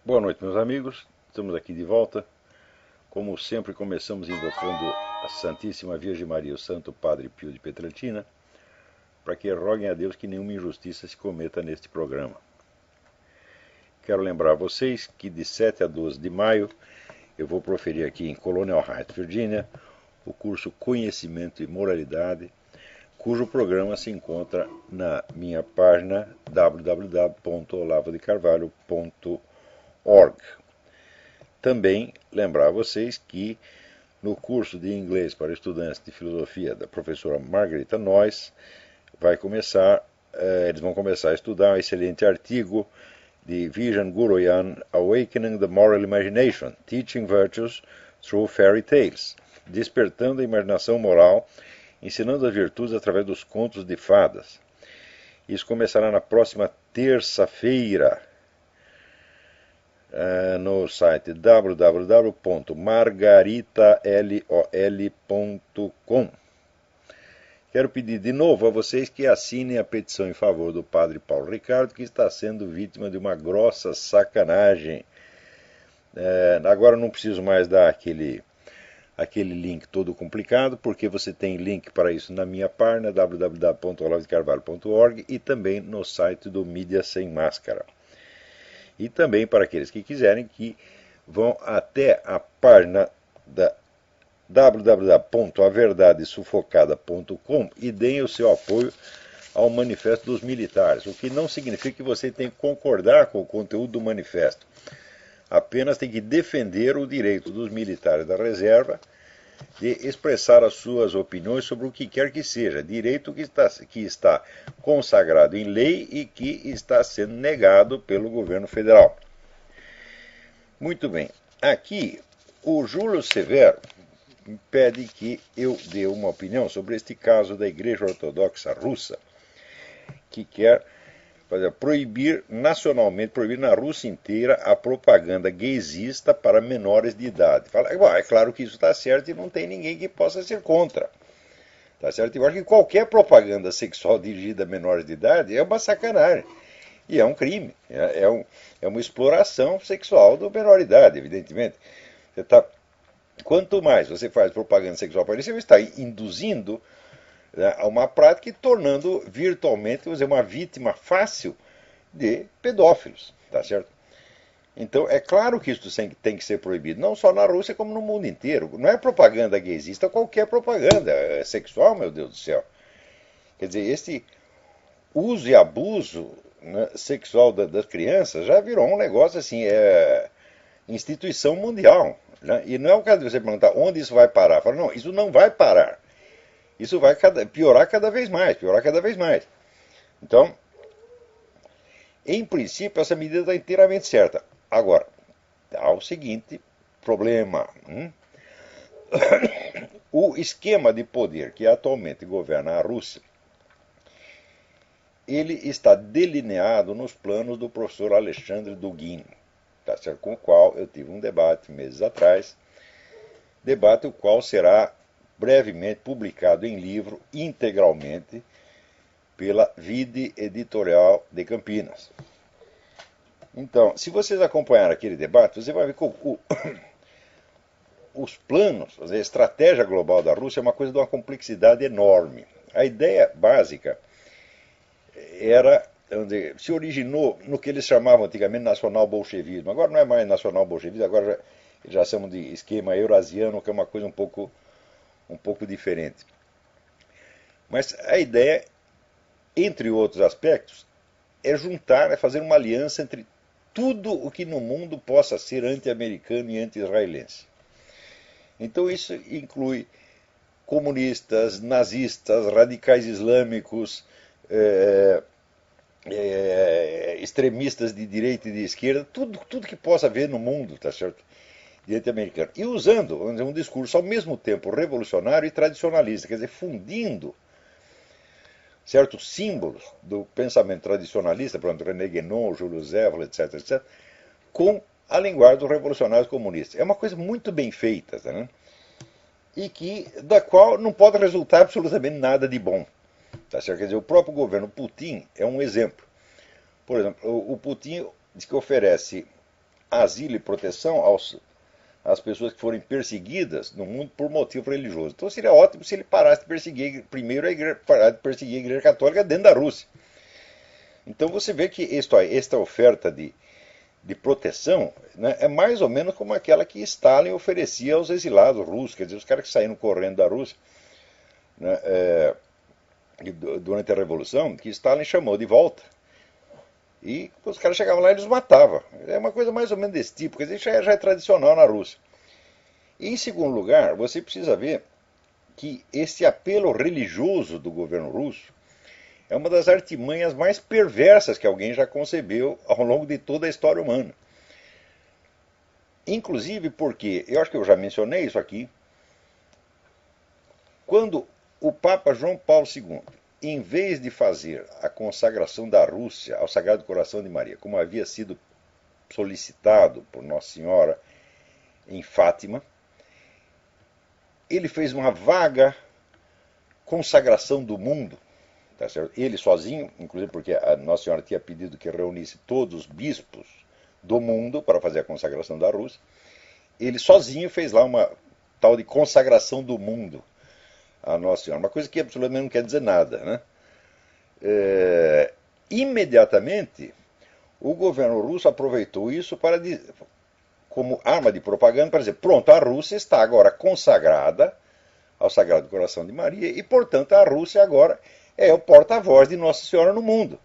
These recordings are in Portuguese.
Boa noite, meus amigos. Estamos aqui de volta. Como sempre, começamos invocando a Santíssima Virgem Maria, o Santo Padre Pio de Pietrelcina, para que roguem a Deus que nenhuma injustiça se cometa neste programa. Quero lembrar a vocês que de 7 a 12 de maio eu vou proferir aqui em Colonial Heights, Virgínia, o curso Conhecimento e Moralidade, cujo programa se encontra na minha página www.olavodecarvalho.org. Também lembrar a vocês que no curso de inglês para estudantes de filosofia da professora Margarita Noyes eles vão começar a estudar um excelente artigo de Vijan Guroyan, Awakening the Moral Imagination, Teaching Virtues Through Fairy Tales, despertando a imaginação moral, ensinando as virtudes através dos contos de fadas. Isso começará na próxima terça-feira, no site www.margaritalol.com. Quero pedir de novo a vocês que assinem a petição em favor do padre Paulo Ricardo, que está sendo vítima de uma grossa sacanagem. Agora não preciso mais dar aquele link todo complicado, porque você tem link para isso na minha página, www.olavodecarvalho.org, e também no site do Mídia Sem Máscara. E também para aqueles que quiserem, que vão até a página da www.averdadesufocada.com e deem o seu apoio ao Manifesto dos Militares, o que não significa que você tem que concordar com o conteúdo do manifesto. Apenas tem que defender o direito dos militares da reserva de expressar as suas opiniões sobre o que quer que seja, direito que está consagrado em lei e que está sendo negado pelo governo federal. Muito bem, aqui o Júlio Severo pede que eu dê uma opinião sobre este caso da Igreja Ortodoxa Russa, que quer proibir nacionalmente, proibir na Rússia inteira a propaganda gaysista para menores de idade. É claro que isso está certo e não tem ninguém que possa ser contra. Tá certo? Eu acho que qualquer propaganda sexual dirigida a menores de idade é uma sacanagem. E é um crime. É uma exploração sexual do menor de idade, evidentemente. Quanto mais você faz propaganda sexual para ele, você está induzindo a uma prática e tornando virtualmente uma vítima fácil de pedófilos, tá certo? Então é claro que isso tem que ser proibido, não só na Rússia como no mundo inteiro. Não é propaganda gaysista, qualquer propaganda sexual, meu Deus do céu. Quer dizer, esse uso e abuso, né, sexual das crianças já virou um negócio assim, instituição mundial. Né? E não é o caso de você perguntar onde isso vai parar. Fala, não, isso não vai parar. Isso vai piorar cada vez mais, Então, em princípio, essa medida está inteiramente certa. Agora, há o seguinte problema. O esquema de poder que atualmente governa a Rússia, ele está delineado nos planos do professor Alexandre Dugin, tá certo? Com o qual eu tive um debate meses atrás, debate o qual será brevemente publicado em livro, integralmente, pela Vide Editorial de Campinas. Então, se vocês acompanharem aquele debate, você vai ver que os planos, a estratégia global da Rússia é uma coisa de uma complexidade enorme. A ideia básica se originou no que eles chamavam antigamente nacional-bolchevismo. Agora não é mais nacional-bolchevismo, agora já chamam de esquema eurasiano, que é uma coisa um pouco diferente. Mas a ideia, entre outros aspectos, é fazer uma aliança entre tudo o que no mundo possa ser anti-americano e anti-israelense. Então isso inclui comunistas, nazistas, radicais islâmicos, extremistas de direita e de esquerda, tudo que possa haver no mundo, tá certo? Diante americano. E usando, vamos dizer, um discurso ao mesmo tempo revolucionário e tradicionalista, quer dizer, fundindo certos símbolos do pensamento tradicionalista, por exemplo, René Guénon, Júlio Zévola, etc., com a linguagem dos revolucionários comunistas. É uma coisa muito bem feita, tá, né? E da qual não pode resultar absolutamente nada de bom. Tá certo? Quer dizer, o próprio governo Putin é um exemplo. Por exemplo, o Putin diz que oferece asilo e proteção às pessoas que forem perseguidas no mundo por motivo religioso. Então seria ótimo se ele parasse de perseguir primeiro a igreja, parar de perseguir a Igreja Católica dentro da Rússia. Então você vê que esta oferta de proteção, né, é mais ou menos como aquela que Stalin oferecia aos exilados russos, quer dizer, os caras que saíram correndo da Rússia, né, durante a Revolução, que Stalin chamou de volta. E os caras chegavam lá e eles matavam. É uma coisa mais ou menos desse tipo, quer dizer, já é tradicional na Rússia. E, em segundo lugar, você precisa ver que esse apelo religioso do governo russo é uma das artimanhas mais perversas que alguém já concebeu ao longo de toda a história humana. Inclusive porque, eu acho que eu já mencionei isso aqui, quando o Papa João Paulo II, em vez de fazer a consagração da Rússia ao Sagrado Coração de Maria, como havia sido solicitado por Nossa Senhora em Fátima, ele fez uma vaga consagração do mundo. Tá certo? Ele sozinho, inclusive porque a Nossa Senhora tinha pedido que reunisse todos os bispos do mundo para fazer a consagração da Rússia, ele sozinho fez lá uma tal de consagração do mundo a Nossa Senhora, uma coisa que absolutamente não quer dizer nada, né? Imediatamente, o governo russo aproveitou isso para como arma de propaganda para dizer, pronto, a Rússia está agora consagrada ao Sagrado Coração de Maria e, portanto, a Rússia agora é o porta-voz de Nossa Senhora no mundo.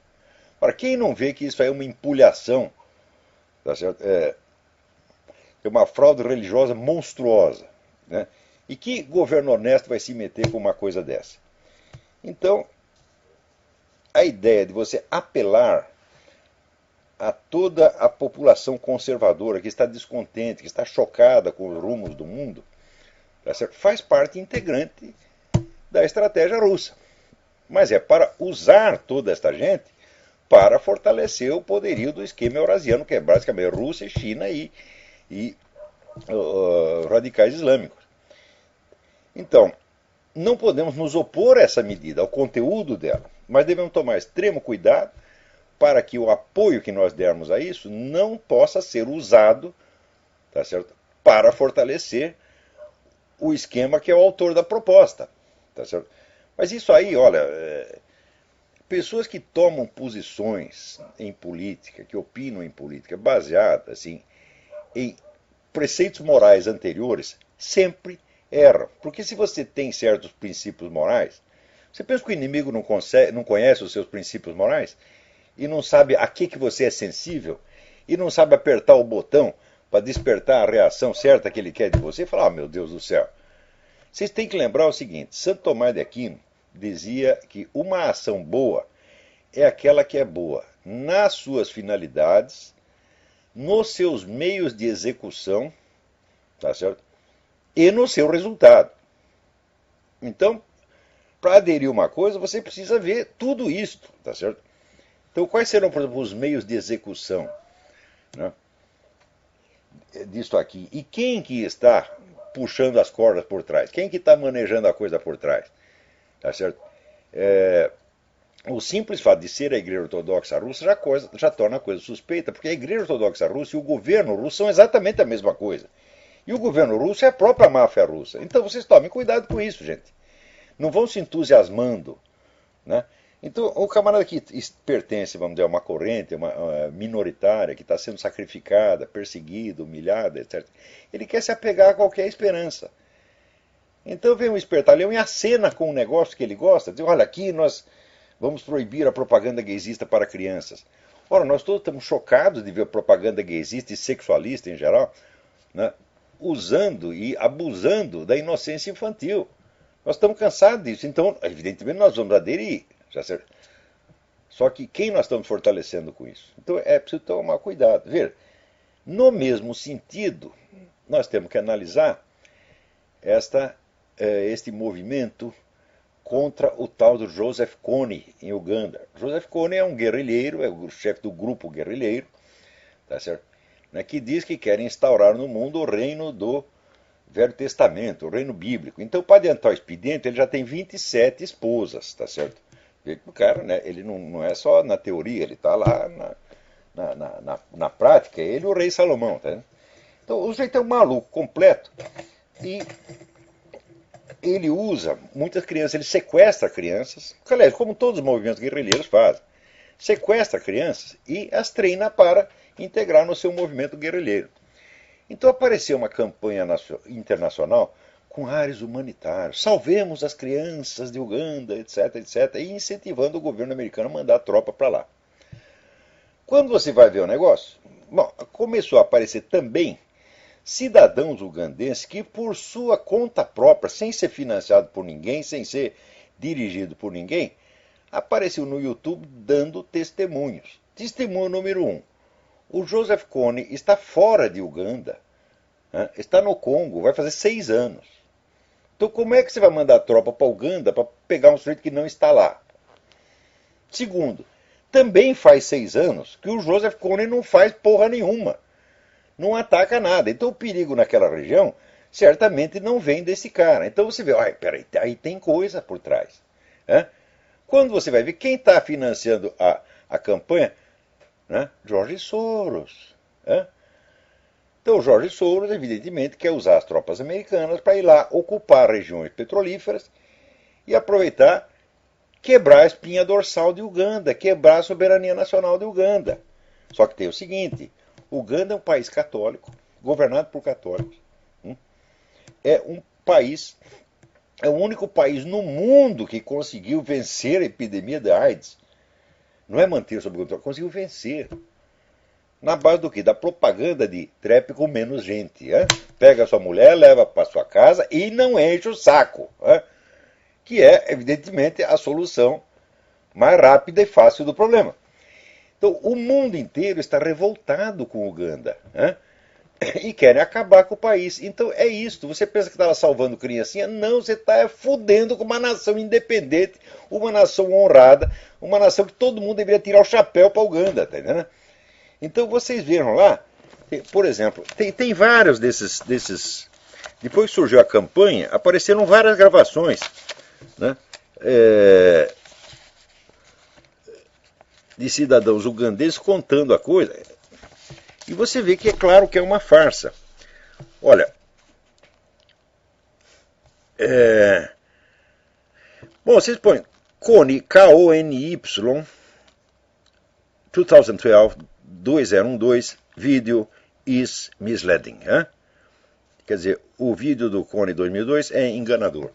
Para quem não vê que isso é uma empulhação, tá certo? É uma fraude religiosa monstruosa, né? E que governo honesto vai se meter com uma coisa dessa? Então, a ideia de você apelar a toda a população conservadora que está descontente, que está chocada com os rumos do mundo, tá certo? Faz parte integrante da estratégia russa. Mas é para usar toda esta gente para fortalecer o poderio do esquema eurasiano, que é basicamente Rússia, China e radicais islâmicos. Então, não podemos nos opor a essa medida, ao conteúdo dela, mas devemos tomar extremo cuidado para que o apoio que nós dermos a isso não possa ser usado, tá certo, para fortalecer o esquema que é o autor da proposta. Tá certo? Mas isso aí, olha, pessoas que tomam posições em política, que opinam em política, baseadas assim, em preceitos morais anteriores, sempre erram. Porque se você tem certos princípios morais, você pensa que o inimigo não conhece os seus princípios morais? E não sabe a que você é sensível? E não sabe apertar o botão para despertar a reação certa que ele quer de você? E falar, ah, meu Deus do céu. Vocês têm que lembrar o seguinte, Santo Tomás de Aquino dizia que uma ação boa é aquela que é boa nas suas finalidades, nos seus meios de execução, tá certo? E no seu resultado. Então, para aderir a uma coisa, você precisa ver tudo isto, tá certo? Então, quais serão, por exemplo, os meios de execução, né, disto aqui? E quem que está puxando as cordas por trás? Quem que está manejando a coisa por trás? Tá certo? O simples fato de ser a Igreja Ortodoxa Russa já torna a coisa suspeita, porque a Igreja Ortodoxa Russa e o governo russo são exatamente a mesma coisa. E o governo russo é a própria máfia russa. Então vocês tomem cuidado com isso, gente. Não vão se entusiasmando, né? Então, o camarada que pertence, vamos dizer, a uma corrente, uma minoritária, que está sendo sacrificada, perseguida, humilhada, etc., ele quer se apegar a qualquer esperança. Então vem um espertalhão e acena com um negócio que ele gosta, diz, olha, aqui nós vamos proibir a propaganda gaysista para crianças. Ora, nós todos estamos chocados de ver propaganda gaysista e sexualista em geral, né, usando e abusando da inocência infantil. Nós estamos cansados disso, então, evidentemente, nós vamos aderir. Já certo? Só que quem nós estamos fortalecendo com isso? Então é preciso tomar cuidado. Ver, no mesmo sentido, nós temos que analisar este movimento contra o tal do Joseph Kony em Uganda. Joseph Kony é um guerrilheiro, é o chefe do grupo guerrilheiro, tá certo? Né, que diz que quer instaurar no mundo o reino do Velho Testamento, o reino bíblico. Então, para adiantar o expediente, ele já tem 27 esposas, tá certo? O cara, né, ele não é só na teoria, ele está lá na prática, ele é o rei Salomão. Tá vendo? Então, o sujeito é um maluco completo e ele usa muitas crianças, ele sequestra crianças, aliás, como todos os movimentos guerrilheiros fazem, sequestra crianças e as treina para integrar no seu movimento guerrilheiro. Então apareceu uma campanha internacional com ares humanitários, salvemos as crianças de Uganda, etc, etc, e incentivando o governo americano a mandar a tropa para lá. Quando você vai ver o negócio, bom, começou a aparecer também cidadãos ugandenses que, por sua conta própria, sem ser financiado por ninguém, sem ser dirigido por ninguém, apareceu no YouTube dando testemunhos. Testemunho número 1. O Joseph Kony está fora de Uganda, né? Está no Congo, vai fazer 6 anos. Então como é que você vai mandar a tropa para Uganda para pegar um sujeito que não está lá? Segundo, também faz 6 anos que o Joseph Kony não faz porra nenhuma. Não ataca nada. Então o perigo naquela região certamente não vem desse cara. Então você vê, ai, peraí, aí tem coisa por trás. Né? Quando você vai ver quem está financiando a campanha, né? George Soros. Né? Então o George Soros, evidentemente, quer usar as tropas americanas para ir lá ocupar regiões petrolíferas e aproveitar, quebrar a espinha dorsal de Uganda, quebrar a soberania nacional de Uganda. Só que tem o seguinte, Uganda é um país católico, governado por católicos. É um país, é o único país no mundo que conseguiu vencer a epidemia da AIDS. Não é manter sob controle, conseguiu vencer. Na base do quê? Da propaganda de trepe com menos gente. Pega a sua mulher, leva para sua casa e não enche o saco. Que é, evidentemente, a solução mais rápida e fácil do problema. Então, o mundo inteiro está revoltado com Uganda, né? E querem acabar com o país. Então, é isto. Você pensa que estava salvando criancinha? Não, você está fudendo com uma nação independente, uma nação honrada, uma nação que todo mundo deveria tirar o chapéu para Uganda, tá entendendo? Então, vocês viram lá, por exemplo, tem vários desses... Depois que surgiu a campanha, apareceram várias gravações, né? De cidadãos ugandeses contando a coisa. E você vê que é claro que é uma farsa. Olha, bom, vocês põem Kony, K-O-N-Y, 2012, 2012, vídeo is misleading. Quer dizer, o vídeo do Kony 2002 é enganador.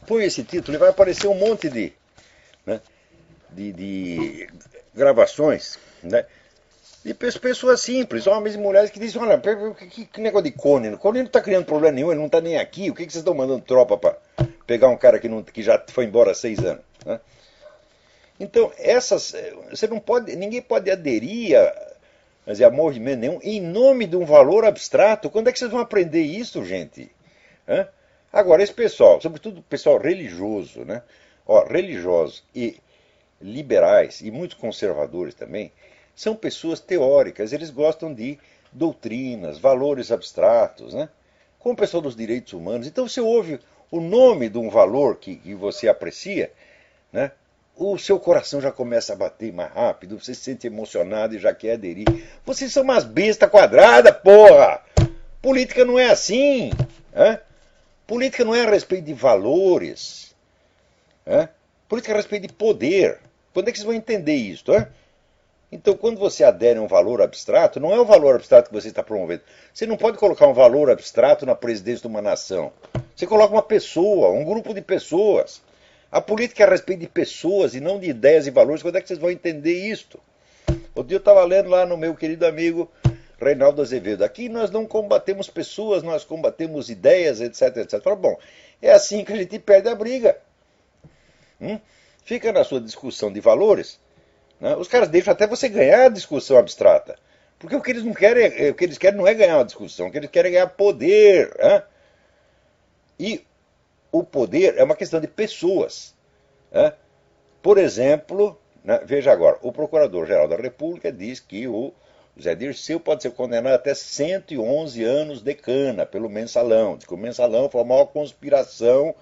Põe esse título e vai aparecer um monte de gravações, né, de pessoas simples, homens e mulheres que dizem, olha, que negócio de Kony? O Kony não está criando problema nenhum, ele não está nem aqui, o que vocês estão mandando tropa para pegar um cara que já foi embora há 6 anos? Né? Então, você não pode, ninguém pode aderir a movimento nenhum em nome de um valor abstrato. Quando é que vocês vão aprender isso, gente? Agora, esse pessoal, sobretudo o pessoal religioso, né? Religiosos e liberais e muitos conservadores também, são pessoas teóricas, eles gostam de doutrinas, valores abstratos, né? Como o pessoal dos direitos humanos. Então você ouve o nome de um valor que você aprecia, né? O seu coração já começa a bater mais rápido, você se sente emocionado e já quer aderir. Vocês são umas bestas quadradas, porra! Política não é assim. Política não é a respeito de valores. Política é a respeito de poder. Quando é que vocês vão entender isso? Então, quando você adere a um valor abstrato, não é o valor abstrato que você está promovendo. Você não pode colocar um valor abstrato na presidência de uma nação. Você coloca uma pessoa, um grupo de pessoas. A política é a respeito de pessoas e não de ideias e valores. Quando é que vocês vão entender isto? Outro dia eu estava lendo lá no meu querido amigo Reinaldo Azevedo. Aqui nós não combatemos pessoas, nós combatemos ideias, etc, etc. Fala, bom, é assim que a gente perde a briga. Fica na sua discussão de valores, né? Os caras deixam até você ganhar a discussão abstrata. Porque o que eles não querem, o que eles querem não é ganhar uma discussão, o que eles querem é ganhar poder. E o poder é uma questão de pessoas. Por exemplo, né, veja agora, o Procurador-Geral da República diz que o Zé Dirceu pode ser condenado até 111 anos de cana pelo mensalão. Diz que o mensalão foi a maior conspiração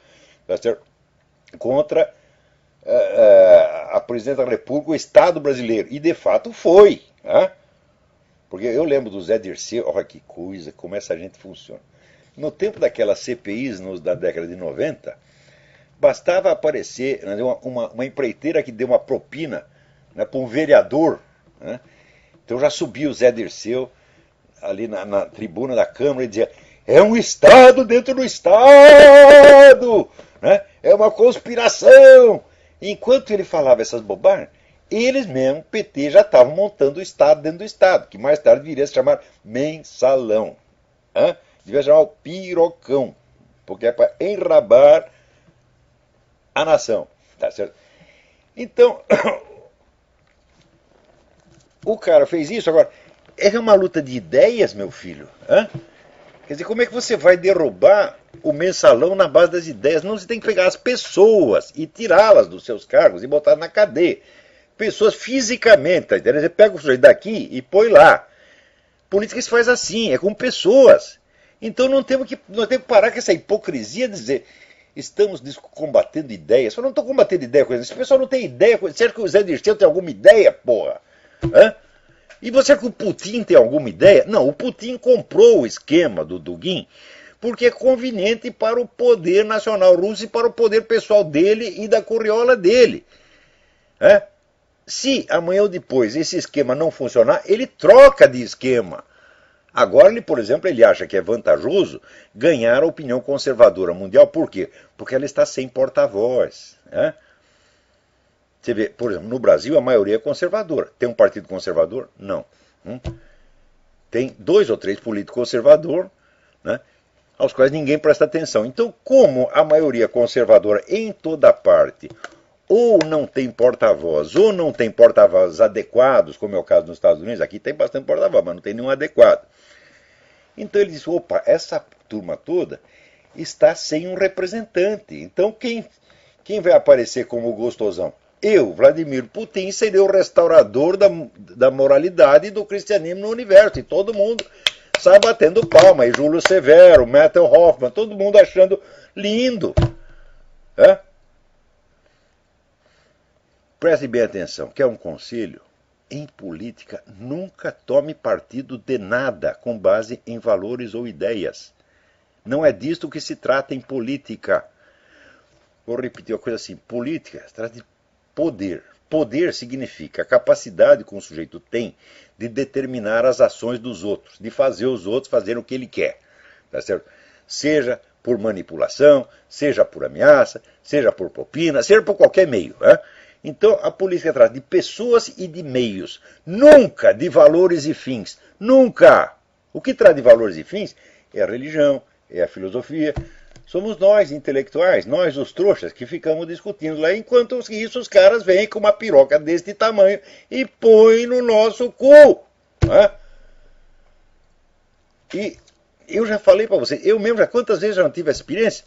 contra a presidente da República, o Estado brasileiro. E de fato foi. Porque eu lembro do Zé Dirceu, olha que coisa, como essa gente funciona. No tempo daquelas CPIs da década de 90, bastava aparecer, né, uma empreiteira que deu uma propina, né, para um vereador, né? Então já subia o Zé Dirceu ali na tribuna da Câmara e dizia: é um Estado dentro do Estado, né? É uma conspiração. Enquanto ele falava essas bobagens, eles mesmo, o PT, já estavam montando o Estado dentro do Estado, que mais tarde viria a se chamar mensalão. Né? Devia chamar o pirocão, porque é para enrabar a nação. Tá certo? Então, o cara fez isso. Agora, é uma luta de ideias, meu filho. Hã? Quer dizer, como é que você vai derrubar o mensalão na base das ideias? Não, você tem que pegar as pessoas e tirá-las dos seus cargos e botar na cadeia. Pessoas fisicamente, tá entendendo? Você pega o sujeito daqui e põe lá. Política se faz assim, é com pessoas. Então nós temos que parar com essa hipocrisia de dizer: estamos combatendo ideias. Eu não estou combatendo ideia com isso. Esse pessoal não tem ideia. Você acha que o Zé Dirceu tem alguma ideia, porra? Hã? E você acha que o Putin tem alguma ideia? Não, o Putin comprou o esquema do Dugin porque é conveniente para o poder nacional russo e para o poder pessoal dele e da curriola dele. Se amanhã ou depois esse esquema não funcionar, ele troca de esquema. Agora, ele, por exemplo, ele acha que é vantajoso ganhar a opinião conservadora mundial. Por quê? Porque ela está sem porta-voz. Você vê, por exemplo, no Brasil a maioria é conservadora. Tem um partido conservador? Não. Tem 2 ou 3 políticos conservadores, né, aos quais ninguém presta atenção. Então, como a maioria conservadora em toda parte ou não tem porta-voz, ou não tem porta-voz adequados, como é o caso nos Estados Unidos, aqui tem bastante porta-voz, mas não tem nenhum adequado. Então ele disse: opa, essa turma toda está sem um representante. Então quem vai aparecer como gostosão? Eu, Vladimir Putin, serei o restaurador da moralidade e do cristianismo no universo. E todo mundo sai batendo palma. E Júlio Severo, Methel Hoffman, todo mundo achando lindo. Preste bem atenção, quer um conselho? Em política, nunca tome partido de nada com base em valores ou ideias. Não é disto que se trata em política. Vou repetir uma coisa assim: política se trata de poder. Poder significa a capacidade que um sujeito tem de determinar as ações dos outros, de fazer os outros fazerem o que ele quer. Tá certo? Seja por manipulação, seja por ameaça, seja por propina, seja por qualquer meio. Então a política trata de pessoas e de meios, nunca de valores e fins. Nunca! O que trata de valores e fins é a religião, é a filosofia. Somos nós, intelectuais, nós os trouxas, que ficamos discutindo lá, enquanto isso os caras vêm com uma piroca deste tamanho e põem no nosso cu. E eu já falei para você, eu mesmo quantas vezes já não tive essa experiência?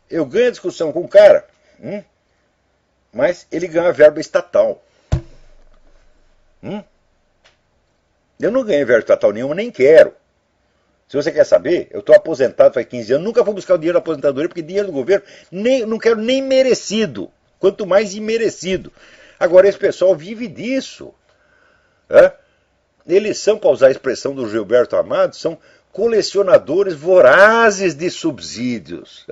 Eu ganho a discussão com um cara, mas ele ganha verba estatal. Eu não ganhei verba estatal nenhuma, nem quero. Se você quer saber, eu estou aposentado faz 15 anos, nunca vou buscar o dinheiro da aposentadoria, porque dinheiro do governo não quero nem merecido, quanto mais imerecido. Agora, esse pessoal vive disso. Eles são, para usar a expressão do Gilberto Amado, são colecionadores vorazes de subsídios.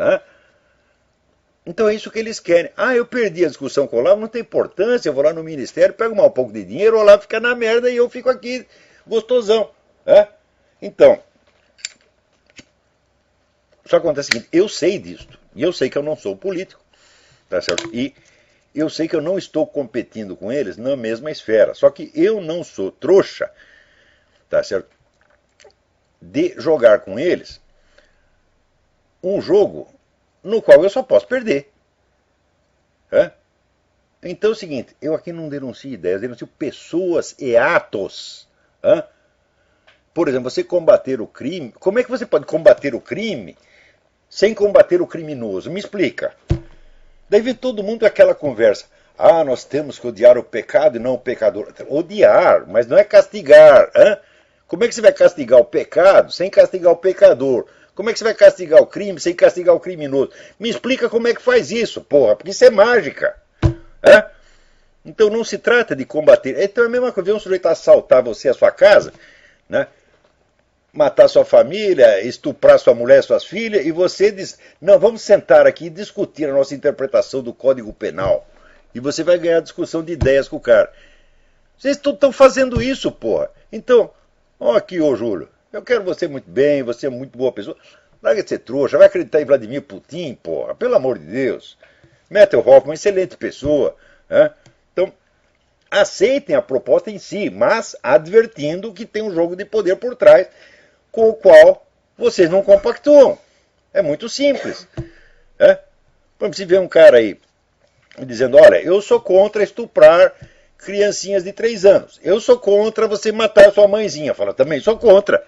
Então é isso que eles querem. Eu perdi a discussão com o Olavo, não tem importância, eu vou lá no ministério, pego um pouco de dinheiro, o Olavo fica na merda e eu fico aqui gostosão. Então, só acontece o seguinte: eu sei disto, e eu sei que eu não sou político, tá certo? E eu sei que eu não estou competindo com eles na mesma esfera, só que eu não sou trouxa, tá certo, de jogar com eles um jogo no qual eu só posso perder. Então é o seguinte: eu aqui não denuncio ideias, denuncio pessoas e atos. Por exemplo, você combater o crime. Como é que você pode combater o crime sem combater o criminoso? Me explica. Daí vem todo mundo aquela conversa: nós temos que odiar o pecado e não o pecador. Odiar, mas não é castigar. Como é que você vai castigar o pecado sem castigar o pecador? Como é que você vai castigar o crime sem castigar o criminoso? Me explica como é que faz isso, porra, porque isso é mágica. Então não se trata de combater. Então é a mesma coisa: ver um sujeito assaltar você, a sua casa, né? Matar sua família, estuprar sua mulher, suas filhas, e você diz, não, vamos sentar aqui e discutir a nossa interpretação do Código Penal. E você vai ganhar discussão de ideias com o cara. Vocês estão fazendo isso, porra. Então, ó aqui, ô Júlio, eu quero você muito bem, você é muito boa pessoa. Larga de ser trouxa, vai acreditar em Vladimir Putin, porra, pelo amor de Deus. Methel Hoffman, excelente pessoa. Né? Então, aceitem a proposta em si, mas advertindo que tem um jogo de poder por trás, com o qual vocês não compactuam. É muito simples. Né? Vamos se ver um cara aí dizendo, olha, eu sou contra estuprar criancinhas de 3 anos. Eu sou contra você matar sua mãezinha. Fala, também sou contra.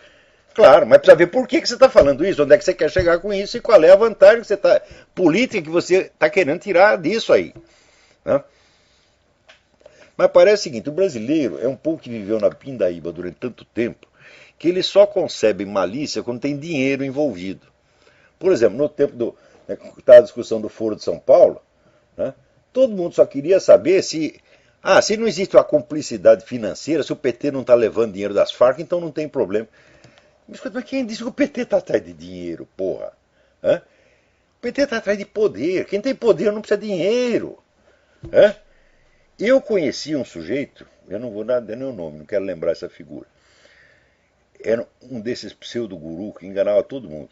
Claro, mas precisa ver por que você está falando isso, onde é que você quer chegar com isso e qual é a vantagem que você tá, política que você está querendo tirar disso aí. Né? Mas parece o seguinte, o brasileiro é um povo que viveu na pindaíba durante tanto tempo que ele só concebe malícia quando tem dinheiro envolvido. Por exemplo, no tempo da discussão do Foro de São Paulo, né, todo mundo só queria saber se não existe uma cumplicidade financeira, se o PT não está levando dinheiro das Farc, então não tem problema. Mas quem disse que o PT está atrás de dinheiro, porra? Hã? O PT está atrás de poder. Quem tem poder não precisa de dinheiro. Hã? Eu conheci um sujeito, eu não vou dar nem o nome, não quero lembrar essa figura. Era um desses pseudo-guru que enganava todo mundo.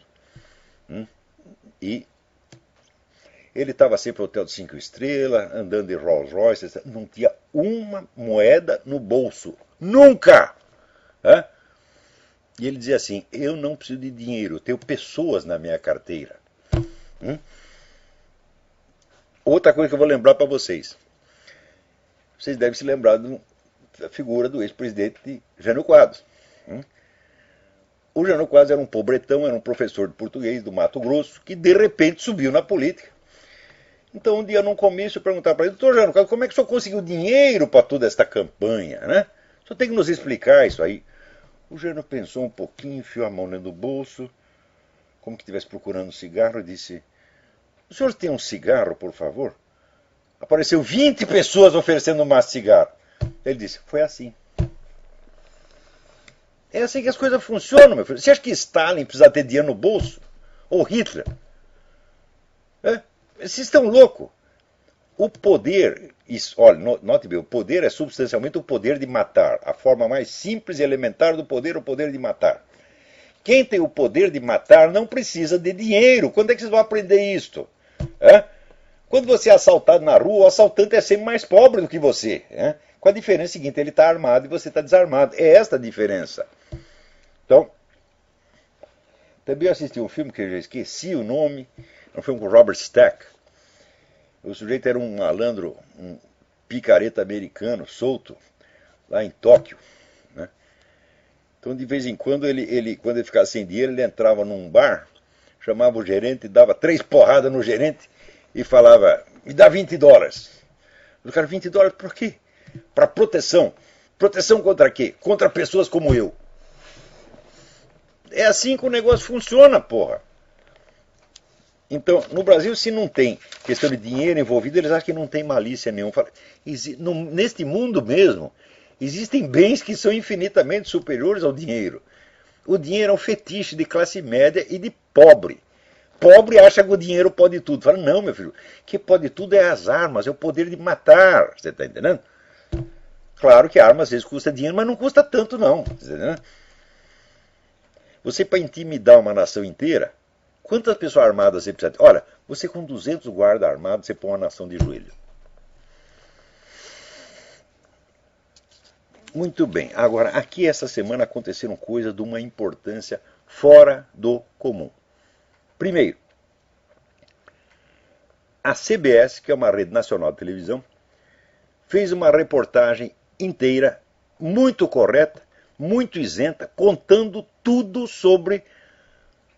E ele estava sempre no hotel de 5 estrelas, andando de Rolls Royce, não tinha uma moeda no bolso. Nunca! Hã? E ele dizia assim, eu não preciso de dinheiro, eu tenho pessoas na minha carteira. Outra coisa que eu vou lembrar para vocês. Vocês devem se lembrar da figura do ex-presidente Jânio Quadros. O Jânio Quadros era um pobretão, era um professor de português do Mato Grosso, que de repente subiu na política. Então um dia num comício eu perguntava para ele, doutor Jânio Quadros, como é que o senhor conseguiu dinheiro para toda esta campanha? Né? O senhor tem que nos explicar isso aí. O Jânio pensou um pouquinho, enfiou a mão dentro do bolso, como que estivesse procurando um cigarro, e disse, o senhor tem um cigarro, por favor? Apareceu 20 pessoas oferecendo um maço de cigarro. Ele disse, foi assim. É assim que as coisas funcionam, meu filho. Você acha que Stalin precisa ter dinheiro no bolso? Ou Hitler? Vocês estão loucos. O poder, olha, note bem, o poder é substancialmente o poder de matar. A forma mais simples e elementar do poder é o poder de matar. Quem tem o poder de matar não precisa de dinheiro. Quando é que vocês vão aprender isto? Quando você é assaltado na rua, o assaltante é sempre mais pobre do que você. Com a diferença seguinte, ele está armado e você está desarmado. É esta a diferença. Então, também eu assisti um filme que eu já esqueci o nome, um filme com Robert Stack. O sujeito era um malandro, um picareta americano, solto, lá em Tóquio. Né? Então, de vez em quando, quando ele ficava sem dinheiro, ele entrava num bar, chamava o gerente, dava 3 porradas no gerente e falava, me dá $20. O cara, $20 por quê? Para proteção. Proteção contra quê? Contra pessoas como eu. É assim que o negócio funciona, porra. Então, no Brasil, se não tem questão de dinheiro envolvido, eles acham que não tem malícia nenhuma. Neste mundo mesmo, existem bens que são infinitamente superiores ao dinheiro. O dinheiro é um fetiche de classe média e de pobre. Pobre acha que o dinheiro pode tudo. Fala, não, meu filho, que pode tudo é as armas, é o poder de matar. Você está entendendo? Claro que a arma às vezes custa dinheiro, mas não custa tanto não. Tá entendendo? Você, para intimidar uma nação inteira, quantas pessoas armadas você precisa ter? Olha, você com 200 guardas armados, você põe uma nação de joelho. Muito bem. Agora, aqui essa semana aconteceram coisas de uma importância fora do comum. Primeiro, a CBS, que é uma rede nacional de televisão, fez uma reportagem inteira, muito correta, muito isenta, contando tudo sobre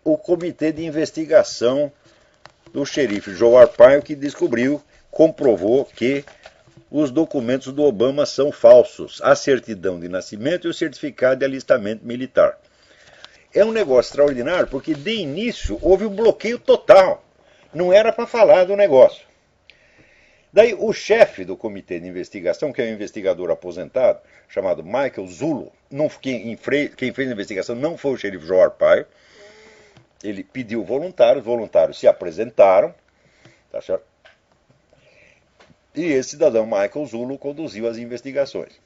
o comitê de investigação do xerife Joe Arpaio, que comprovou que os documentos do Obama são falsos, a certidão de nascimento e o certificado de alistamento militar. É um negócio extraordinário, porque de início houve um bloqueio total. Não era para falar do negócio. Daí o chefe do comitê de investigação, que é um investigador aposentado, chamado Michael Zullo, quem fez a investigação não foi o xerife Joe Arpaio, ele pediu voluntários, os voluntários se apresentaram, tá certo? E esse cidadão Michael Zullo conduziu as investigações.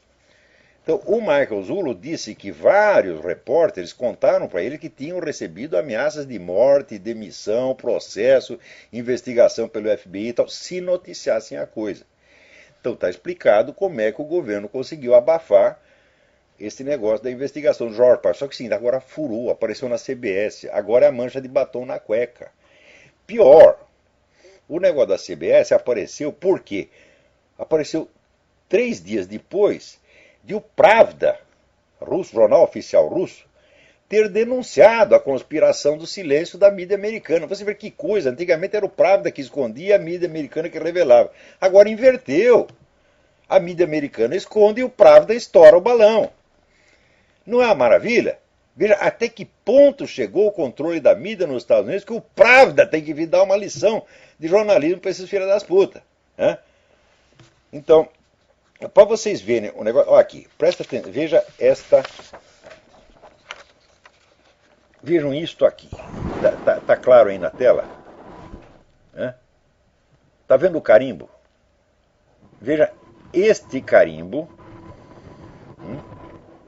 Então, o Michael Zullo disse que vários repórteres contaram para ele que tinham recebido ameaças de morte, demissão, processo, investigação pelo FBI e tal, se noticiassem a coisa. Então, está explicado como é que o governo conseguiu abafar esse negócio da investigação do Joe Arpaio. Só que sim, agora furou, apareceu na CBS, agora é a mancha de batom na cueca. Pior, o negócio da CBS apareceu por quê? Apareceu 3 dias depois de o Pravda, jornal oficial russo, ter denunciado a conspiração do silêncio da mídia americana. Você vê que coisa, antigamente era o Pravda que escondia, a mídia americana que revelava. Agora inverteu. A mídia americana esconde e o Pravda estoura o balão. Não é uma maravilha? Veja até que ponto chegou o controle da mídia nos Estados Unidos que o Pravda tem que vir dar uma lição de jornalismo para esses filhos das putas. Né? Então, para vocês verem o negócio, ó aqui, presta atenção, veja esta, vejam isto aqui, tá claro aí na tela? Tá vendo o carimbo? Veja este carimbo,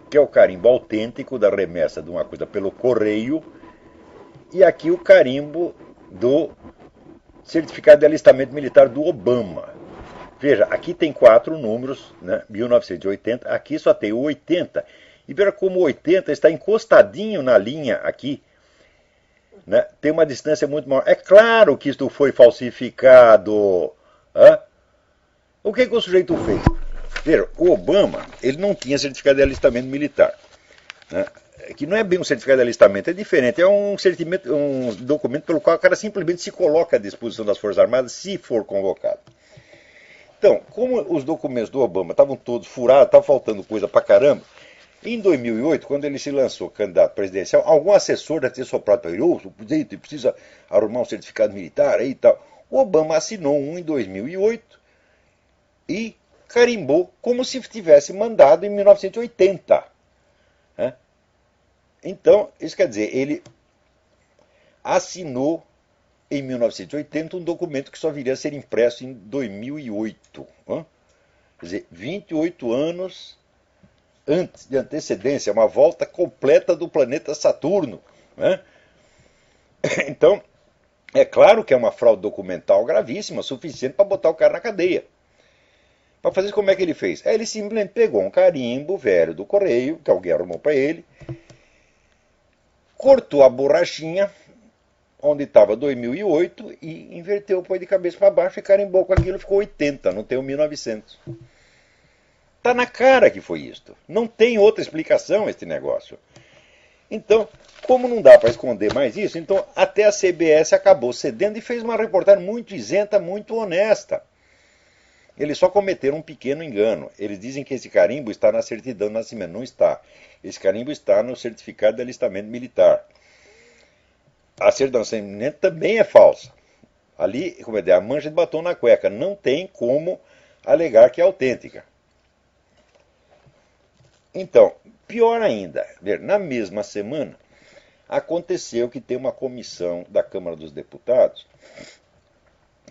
que é o carimbo autêntico da remessa de uma coisa pelo correio, e aqui o carimbo do certificado de alistamento militar do Obama. Veja, aqui tem 4 números, né, 1980, aqui só tem o 80. E veja como o 80 está encostadinho na linha aqui. Né, tem uma distância muito maior. É claro que isto foi falsificado. O que o sujeito fez? Veja, o Obama, ele não tinha certificado de alistamento militar. Né, que não é bem um certificado de alistamento, é diferente. É um documento pelo qual o cara simplesmente se coloca à disposição das Forças Armadas se for convocado. Então, como os documentos do Obama estavam todos furados, estava faltando coisa pra caramba, em 2008, quando ele se lançou candidato presidencial, algum assessor deve ter soprado para ele, o presidente precisa arrumar um certificado militar aí e tal. O Obama assinou um em 2008 e carimbou como se tivesse mandado em 1980. Né? Então, isso quer dizer, ele assinou em 1980 um documento que só viria a ser impresso em 2008. Quer dizer, 28 anos antes de antecedência, uma volta completa do planeta Saturno. Né? Então, é claro que é uma fraude documental gravíssima, suficiente para botar o cara na cadeia. Para fazer isso, como é que ele fez? Ele simplesmente pegou um carimbo velho do correio, que alguém arrumou para ele, cortou a borrachinha, onde estava 2008, e inverteu, põe de cabeça para baixo e carimbou com aquilo, ficou 80, não tem o 1900. Está na cara que foi isto. Não tem outra explicação este negócio. Então, como não dá para esconder mais isso, então até a CBS acabou cedendo e fez uma reportagem muito isenta, muito honesta. Eles só cometeram um pequeno engano. Eles dizem que esse carimbo está na certidão de nascimento. Não está. Esse carimbo está no certificado de alistamento militar. A certidão de nascimento também é falsa. Ali, como é, a mancha de batom na cueca. Não tem como alegar que é autêntica. Então, pior ainda, na mesma semana, aconteceu que tem uma comissão da Câmara dos Deputados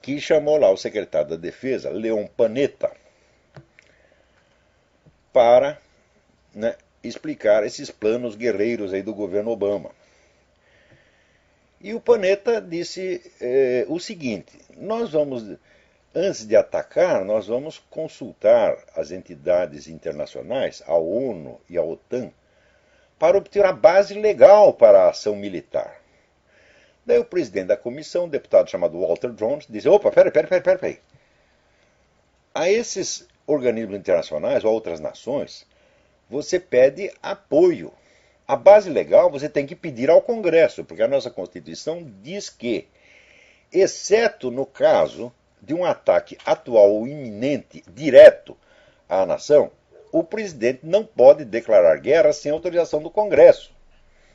que chamou lá o secretário da Defesa, Leon Panetta, para explicar esses planos guerreiros aí do governo Obama. E o Panetta disse o seguinte: antes de atacar, nós vamos consultar as entidades internacionais, a ONU e a OTAN, para obter a base legal para a ação militar. Daí o presidente da comissão, um deputado chamado Walter Jones, disse: opa, peraí. A esses organismos internacionais ou a outras nações, você pede apoio. A base legal você tem que pedir ao Congresso, porque a nossa Constituição diz que, exceto no caso de um ataque atual ou iminente, direto à nação, o presidente não pode declarar guerra sem autorização do Congresso.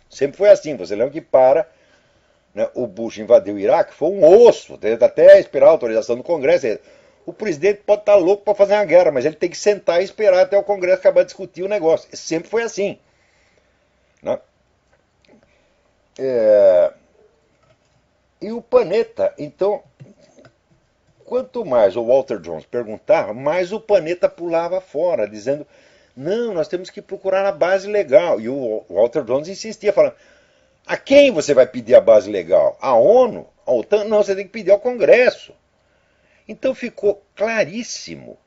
Sempre foi assim. Você lembra que o Bush invadiu o Iraque, foi um osso, teve até esperar a autorização do Congresso. O presidente pode estar louco para fazer uma guerra, mas ele tem que sentar e esperar até o Congresso acabar de discutir o negócio. Sempre foi assim. Né? E o Panetta, então, quanto mais o Walter Jones perguntava, mais o Panetta pulava fora, dizendo, não, nós temos que procurar a base legal. E o Walter Jones insistia, falando, a quem você vai pedir a base legal? A ONU? A OTAN? Não, você tem que pedir ao Congresso. Então ficou claríssimo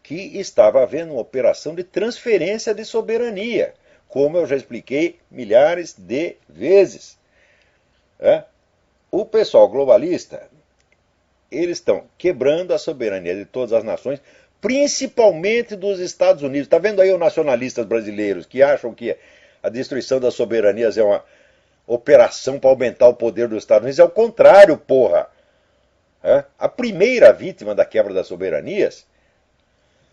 que estava havendo uma operação de transferência de soberania, como eu já expliquei milhares de vezes. O pessoal globalista, eles estão quebrando a soberania de todas as nações, principalmente dos Estados Unidos. Está vendo aí os nacionalistas brasileiros que acham que a destruição das soberanias é uma operação para aumentar o poder dos Estados Unidos? É o contrário, porra. A primeira vítima da quebra das soberanias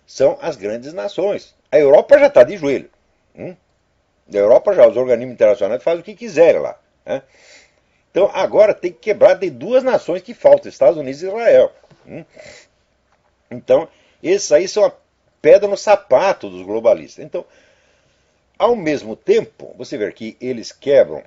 são as grandes nações. A Europa já está de joelho. Na Europa já os organismos internacionais fazem o que quiserem lá. Então agora tem que quebrar de duas nações que faltam, Estados Unidos e Israel. Então esses aí são a pedra no sapato dos globalistas. Então, ao mesmo tempo, você vê que eles quebram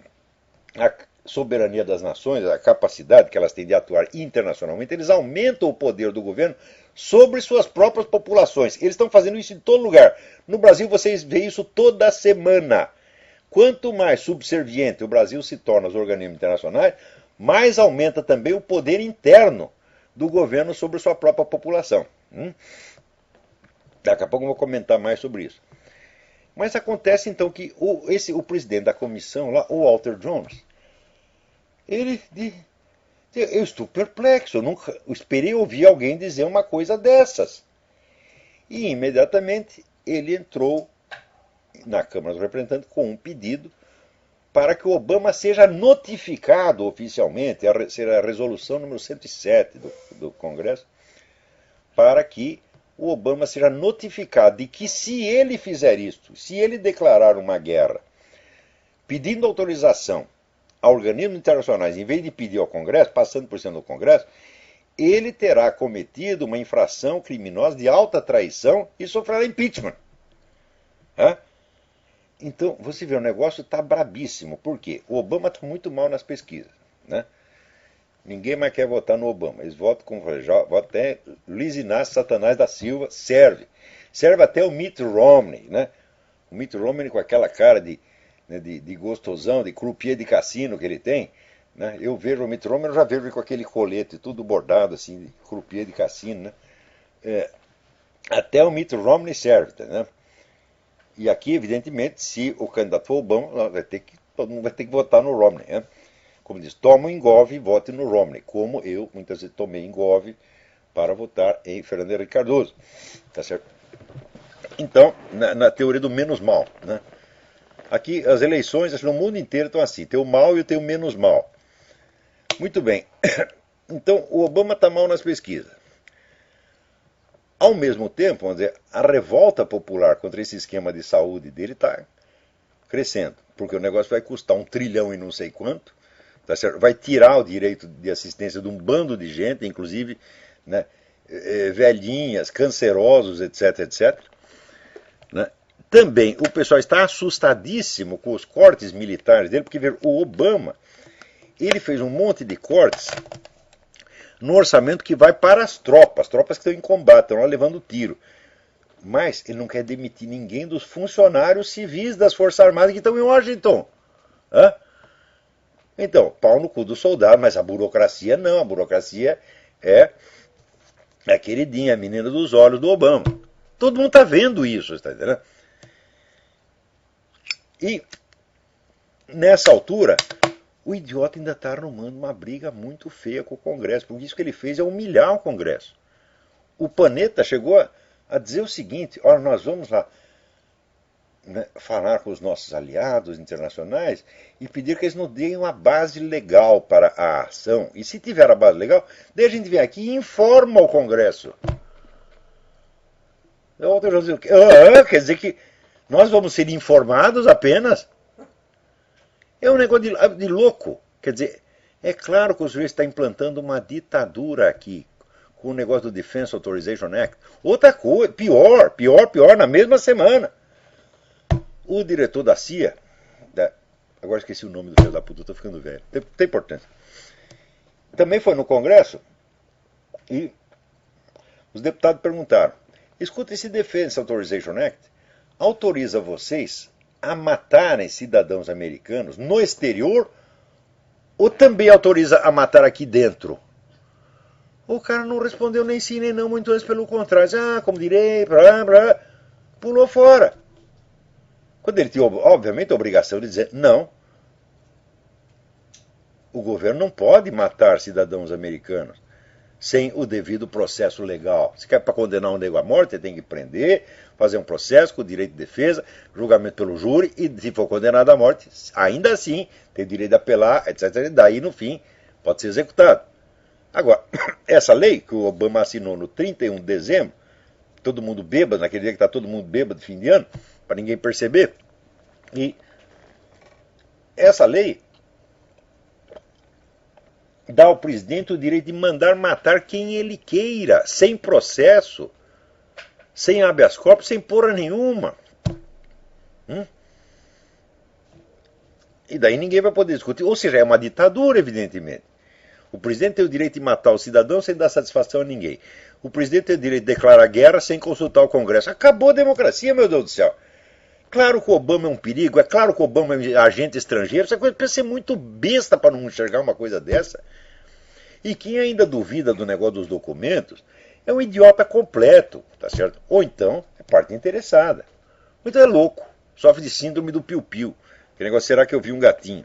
a soberania das nações, a capacidade que elas têm de atuar internacionalmente, eles aumentam o poder do governo sobre suas próprias populações. Eles estão fazendo isso em todo lugar. No Brasil vocês veem isso toda semana. Quanto mais subserviente o Brasil se torna aos organismos internacionais, mais aumenta também o poder interno do governo sobre sua própria população. Daqui a pouco eu vou comentar mais sobre isso. Mas acontece então que o presidente da comissão lá, o Walter Jones, eu estou perplexo, eu nunca esperei ouvir alguém dizer uma coisa dessas. E imediatamente ele entrou na Câmara dos Representantes com um pedido para que o Obama seja notificado oficialmente, será a resolução número 107 do Congresso, para que o Obama seja notificado de que se ele fizer isto, se ele declarar uma guerra, pedindo autorização a organismos internacionais, em vez de pedir ao Congresso, passando por cima do Congresso, ele terá cometido uma infração criminosa de alta traição e sofrerá impeachment. Então, você vê, o negócio está brabíssimo. Por quê? O Obama está muito mal nas pesquisas. Ninguém mais quer votar no Obama. Eles votam votam até Luiz Inácio Satanás da Silva, serve. Serve até o Mitt Romney. O Mitt Romney com aquela cara de gostosão, de croupier de cassino que ele tem. Eu vejo o Mitt Romney, eu já vejo ele com aquele colete tudo bordado, assim, de croupier de cassino. Até o Mitt Romney serve. E aqui, evidentemente, se o candidato for Obama, todo mundo vai ter que votar no Romney. Como diz, toma um engove e vote no Romney. Como eu, muitas vezes, tomei engove para votar em Fernando Henrique Cardoso. Tá certo? Então, na teoria do menos mal. Aqui, as eleições no mundo inteiro estão assim. Tem o mal e tem o menos mal. Muito bem. Então, o Obama está mal nas pesquisas. Ao mesmo tempo, vamos dizer, a revolta popular contra esse esquema de saúde dele está crescendo, porque o negócio vai custar 1 trilhão e não sei quanto, tá certo? Vai tirar o direito de assistência de um bando de gente, inclusive velhinhas, cancerosos, etc, etc. Também o pessoal está assustadíssimo com os cortes militares dele, porque o Obama ele fez um monte de cortes no orçamento que vai para as tropas que estão em combate, estão lá levando tiro. Mas ele não quer demitir ninguém dos funcionários civis das Forças Armadas que estão em Washington. Então, pau no cu do soldado, mas a burocracia não, a burocracia é a queridinha, a menina dos olhos do Obama. Todo mundo está vendo isso, está entendendo? E, nessa altura, o idiota ainda está arrumando uma briga muito feia com o Congresso, porque isso que ele fez é humilhar o Congresso. O Panetta chegou a dizer o seguinte, olha, nós vamos lá falar com os nossos aliados internacionais e pedir que eles nos deem uma base legal para a ação. E se tiver a base legal, daí a gente vem aqui e informa o Congresso. Quer dizer que nós vamos ser informados apenas? É um negócio de louco. Quer dizer, é claro que o sujeito está implantando uma ditadura aqui, com o negócio do Defense Authorization Act. Outra coisa, pior, na mesma semana. O diretor da CIA, agora esqueci o nome do filho da puta, estou ficando velho, tem importância. Também foi no Congresso e os deputados perguntaram: escuta, esse Defense Authorization Act autoriza vocês a matarem cidadãos americanos no exterior ou também autoriza a matar aqui dentro? O cara não respondeu nem sim nem não, muito antes pelo contrário. Como direi, pulou fora. Quando ele tinha, obviamente, a obrigação de dizer não. O governo não pode matar cidadãos americanos sem o devido processo legal. Se quer para condenar um nego à morte, ele tem que prender, fazer um processo com direito de defesa, julgamento pelo júri, e se for condenado à morte, ainda assim, tem direito de apelar, etc. Daí, no fim, pode ser executado. Agora, essa lei que o Obama assinou no 31 de dezembro, todo mundo bêbado, naquele dia que está todo mundo bêbado de fim de ano, para ninguém perceber, e essa lei dá ao presidente o direito de mandar matar quem ele queira, sem processo, sem habeas corpus, sem porra nenhuma. E daí ninguém vai poder discutir. Ou seja, é uma ditadura, evidentemente. O presidente tem o direito de matar o cidadão sem dar satisfação a ninguém. O presidente tem o direito de declarar guerra sem consultar o Congresso. Acabou a democracia, meu Deus do céu. Claro que o Obama é um perigo, é claro que o Obama é agente estrangeiro, essa coisa precisa ser muito besta para não enxergar uma coisa dessa. E quem ainda duvida do negócio dos documentos é um idiota completo, tá certo? Ou então é parte interessada. Ou então é louco, sofre de síndrome do piu-piu. Que negócio, será que eu vi um gatinho?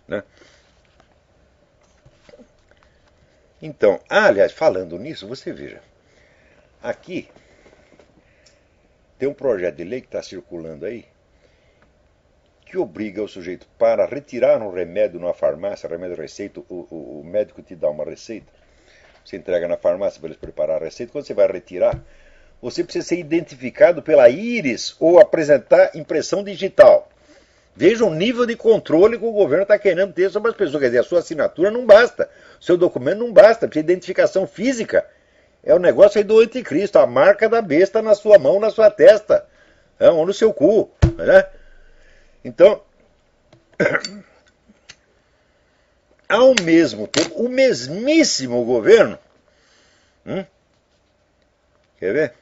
Né? Então, aliás, falando nisso, você veja, aqui tem um projeto de lei que está circulando aí, que obriga o sujeito para retirar um remédio numa farmácia, remédio receita, o médico te dá uma receita, você entrega na farmácia para eles preparar a receita, quando você vai retirar, você precisa ser identificado pela íris ou apresentar impressão digital. Veja o nível de controle que o governo está querendo ter sobre as pessoas. Quer dizer, a sua assinatura não basta, o seu documento não basta, precisa de identificação física. É o negócio aí do anticristo, a marca da besta na sua mão, na sua testa, ou no seu cu. Né? Então, ao mesmo tempo, o mesmíssimo governo, quer ver?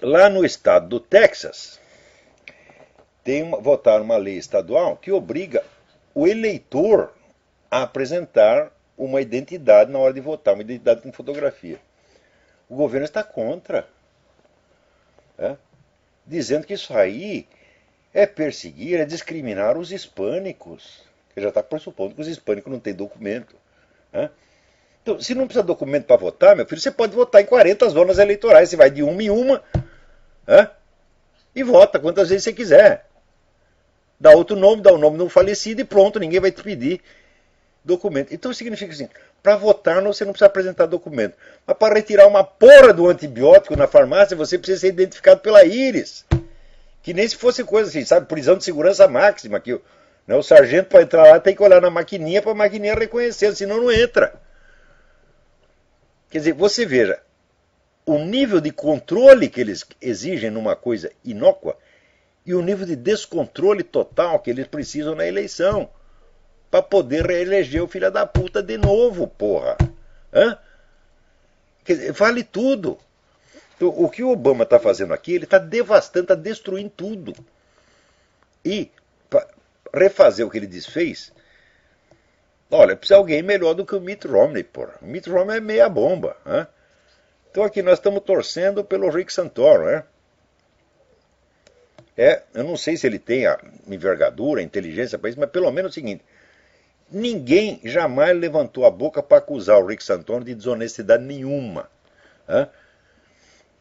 Lá no estado do Texas, votaram uma lei estadual que obriga o eleitor a apresentar uma identidade na hora de votar, uma identidade com fotografia. O governo está contra, dizendo que isso aí é perseguir, é discriminar os hispânicos, que já está pressupondo que os hispânicos não têm documento. Então, se não precisa de documento para votar, meu filho, você pode votar em 40 zonas eleitorais, você vai de uma em uma, e vota quantas vezes você quiser. Dá outro nome, dá o nome do falecido e pronto, ninguém vai te pedir documento. Então significa assim, para votar você não precisa apresentar documento. Mas para retirar uma porra do antibiótico na farmácia, você precisa ser identificado pela íris. Que nem se fosse coisa assim, sabe, prisão de segurança máxima, que o sargento para entrar lá tem que olhar na maquininha para a maquininha reconhecer, senão não entra. Quer dizer, você veja, o nível de controle que eles exigem numa coisa inócua e o nível de descontrole total que eles precisam na eleição para poder reeleger o filho da puta de novo, porra. Quer dizer, vale tudo. Então, o que o Obama está fazendo aqui, ele está devastando, está destruindo tudo. E, para refazer o que ele desfez, olha, precisa de alguém melhor do que o Mitt Romney, porra. O Mitt Romney é meia bomba. Então aqui nós estamos torcendo pelo Rick Santorum, eu não sei se ele tem a envergadura, a inteligência para isso, mas pelo menos é o seguinte, ninguém jamais levantou a boca para acusar o Rick Santorum de desonestidade nenhuma.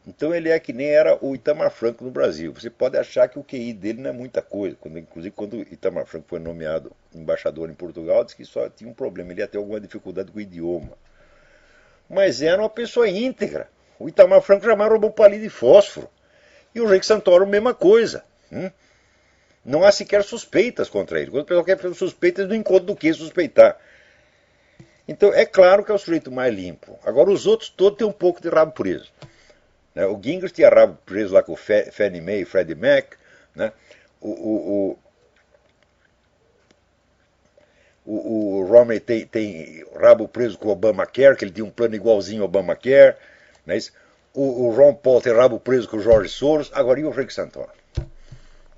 Então ele é que nem era o Itamar Franco no Brasil. Você pode achar que o QI dele não é muita coisa. Inclusive quando o Itamar Franco foi nomeado embaixador em Portugal, disse que só tinha um problema, ele ia ter alguma dificuldade com o idioma. Mas era uma pessoa íntegra. O Itamar Franco jamais roubou palito de fósforo. E o Rick Santoro, mesma coisa. Não há sequer suspeitas contra ele. Quando o pessoal quer fazer suspeitas, eles não encontram do que suspeitar. Então, é claro que é o sujeito mais limpo. Agora, os outros todos têm um pouco de rabo preso. O Gingrich tinha rabo preso lá com o Fannie Mae e Freddie Mac. Né? O Romney tem rabo preso com o Obamacare, que ele tinha um plano igualzinho ao Obamacare. Né? O Ron Paul tem rabo preso com o George Soros. Agora, e o Rick Santoro?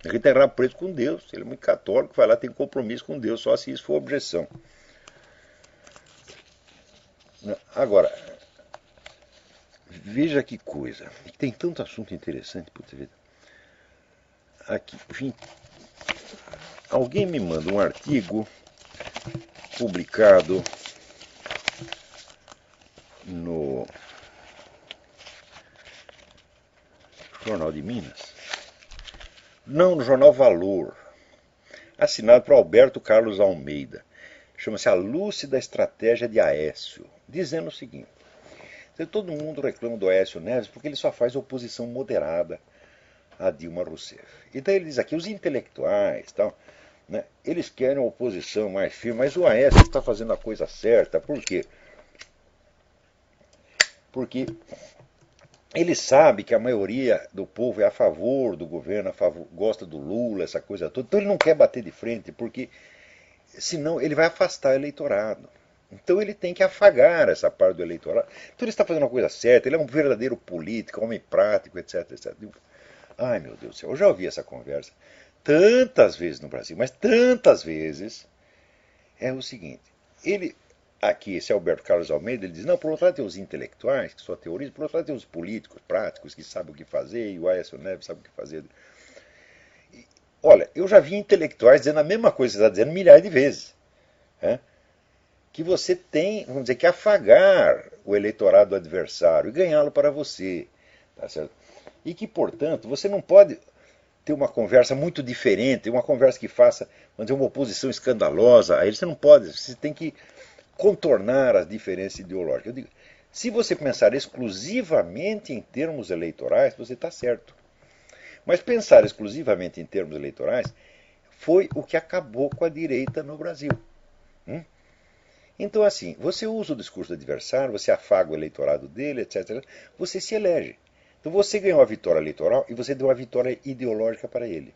Ele tem rabo preso com Deus. Ele é muito católico, vai lá, tem compromisso com Deus, só se isso for objeção. Agora, veja que coisa. Tem tanto assunto interessante, puta vida. Aqui, enfim, alguém me manda um artigo publicado no Jornal de Minas. Não, no Jornal Valor. Assinado por Alberto Carlos Almeida. Chama-se A Lúcida Estratégia de Aécio. Dizendo o seguinte. Todo mundo reclama do Aécio Neves porque ele só faz oposição moderada a Dilma Rousseff. E daí ele diz aqui, os intelectuais, tal, né, eles querem uma oposição mais firme, mas o Aécio está fazendo a coisa certa. Por quê? Porque ele sabe que a maioria do povo é a favor do governo, gosta do Lula, essa coisa toda. Então ele não quer bater de frente, porque senão ele vai afastar o eleitorado. Então ele tem que afagar essa parte do eleitorado. Então ele está fazendo a coisa certa, ele é um verdadeiro político, homem prático, etc, etc. Ai, meu Deus do céu, eu já ouvi essa conversa tantas vezes no Brasil, mas tantas vezes. É o seguinte, aqui, esse Alberto Carlos Almeida, ele diz, não, por outro lado tem os intelectuais, que só teorizam, por outro lado tem os políticos práticos, que sabem o que fazer, e o Aécio Neves sabe o que fazer. Olha, eu já vi intelectuais dizendo a mesma coisa que você está dizendo milhares de vezes. Que você tem, vamos dizer, que afagar o eleitorado do adversário e ganhá-lo para você. Tá certo? E que, portanto, você não pode ter uma conversa muito diferente, uma conversa que faça, vamos dizer, uma oposição escandalosa a ele. Você não pode, você tem que contornar as diferenças ideológicas. Eu digo, se você pensar exclusivamente em termos eleitorais, você está certo. Mas pensar exclusivamente em termos eleitorais foi o que acabou com a direita no Brasil. Então, assim, você usa o discurso do adversário, você afaga o eleitorado dele, etc. Você se elege. Então você ganhou a vitória eleitoral e você deu a vitória ideológica para ele.